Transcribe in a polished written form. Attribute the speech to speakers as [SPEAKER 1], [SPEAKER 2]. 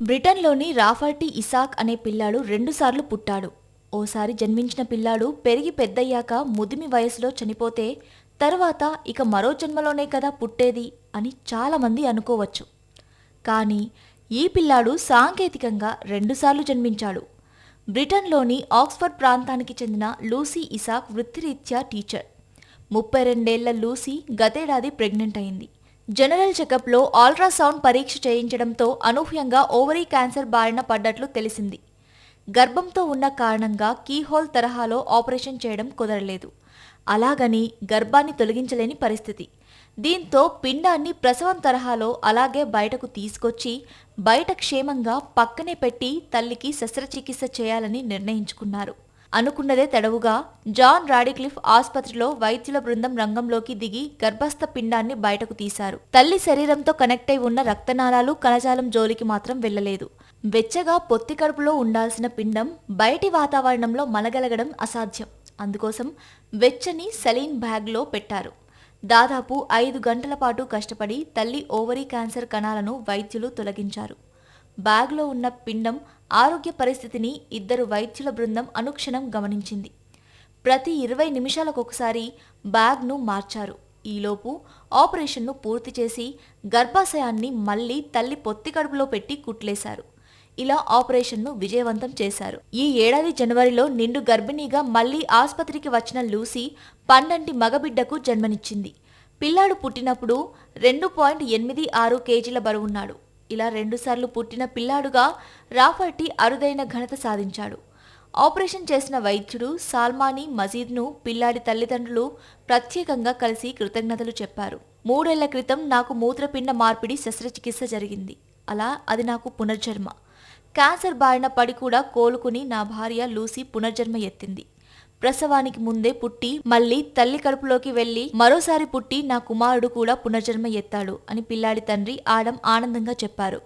[SPEAKER 1] బ్రిటన్లోని రాఫర్టీ ఇసాక్ అనే పిల్లాడు రెండుసార్లు పుట్టాడు. ఓసారి జన్మించిన పిల్లాడు పెరిగి పెద్దయ్యాక ముదిమి వయసులో చనిపోతే తర్వాత ఇక మరో జన్మలోనే కదా పుట్టేది అని చాలామంది అనుకోవచ్చు. కానీ ఈ పిల్లాడు సాంకేతికంగా రెండుసార్లు జన్మించాడు. బ్రిటన్లోని ఆక్స్ఫర్డ్ ప్రాంతానికి చెందిన లూసీ ఇసాక్ వృత్తిరీత్యా టీచర్. 32 లూసీ గతేడాది ప్రెగ్నెంట్ అయింది. జనరల్ చెకప్లో అల్ట్రాసౌండ్ పరీక్ష చేయించడంతో అనూహ్యంగా ఓవరీ క్యాన్సర్ బారిన పడ్డట్లు తెలిసింది. గర్భంతో ఉన్న కారణంగా కీహోల్ తరహాలో ఆపరేషన్ చేయడం కుదరలేదు. అలాగని గర్భాన్ని తొలగించలేని పరిస్థితి. దీంతో పిండాన్ని ప్రసవం తరహాలో అలాగే బయటకు తీసుకొచ్చి బయట క్షేమంగా పక్కనే పెట్టి తల్లికి శస్త్రచికిత్స చేయాలని నిర్ణయించుకున్నారు. అనుకున్నదే తడవుగా జాన్ రాడిక్లిఫ్ ఆసుపత్రిలో వైద్యుల బృందం రంగంలోకి దిగి గర్భస్థ పిండాన్ని బయటకు తీశారు. తల్లి శరీరంతో కనెక్ట్ అయి ఉన్న రక్తనాళాలు కణజాలం జోలికి మాత్రం వెళ్లలేదు. వెచ్చగా పొత్తి కడుపులో ఉండాల్సిన పిండం బయటి వాతావరణంలో మలగలగడం అసాధ్యం. అందుకోసం వెచ్చని సెలీన్ బ్యాగ్లో పెట్టారు. దాదాపు 5 గంటల పాటు కష్టపడి తల్లి ఓవరీ క్యాన్సర్ కణాలను వైద్యులు తొలగించారు. బ్యాగ్లో ఉన్న పిండం ఆరోగ్య పరిస్థితిని ఇద్దరు వైద్యుల బృందం అనుక్షణం గమనించింది. ప్రతి 20 నిమిషాలకొకసారి బ్యాగ్ను మార్చారు. ఈలోపు ఆపరేషన్ను పూర్తి చేసి గర్భాశయాన్ని మళ్లీ తల్లి పొత్తి కడుపులో పెట్టి కుట్లేశారు. ఇలా ఆపరేషన్ను విజయవంతం చేశారు. ఈ ఏడాది జనవరిలో నిండు గర్భిణీగా మళ్లీ ఆసుపత్రికి వచ్చిన లూసీ పండంటి మగబిడ్డకు జన్మనిచ్చింది. పిల్లాడు పుట్టినప్పుడు 2.86 కేజీల బరువున్నాడు. ఇలా 2 సార్లు పుట్టిన పిల్లాడుగా రాఫర్టీ అరుదైన ఘనత సాధించాడు. ఆపరేషన్ చేసిన వైద్యుడు సాల్మానీ మజీద్ను పిల్లాడి తల్లిదండ్రులు ప్రత్యేకంగా కలిసి కృతజ్ఞతలు చెప్పారు. 3 ఏళ్ల క్రితం నాకు మూత్రపిండ మార్పిడి శస్త్రచికిత్స జరిగింది. అలా అది నాకు పునర్జన్మ. క్యాన్సర్ బారిన పడి కూడా కోలుకుని నా భార్య లూసీ పునర్జన్మ ఎత్తింది. ప్రసవానికి ముందే పుట్టి మళ్లీ తల్లి కడుపులోకి వెళ్లి మరోసారి పుట్టి నా కుమారుడు కూడా పునర్జన్మ ఎత్తాడు అని పిల్లాడి తండ్రి ఆడమ్ ఆనందంగా చెప్పారు.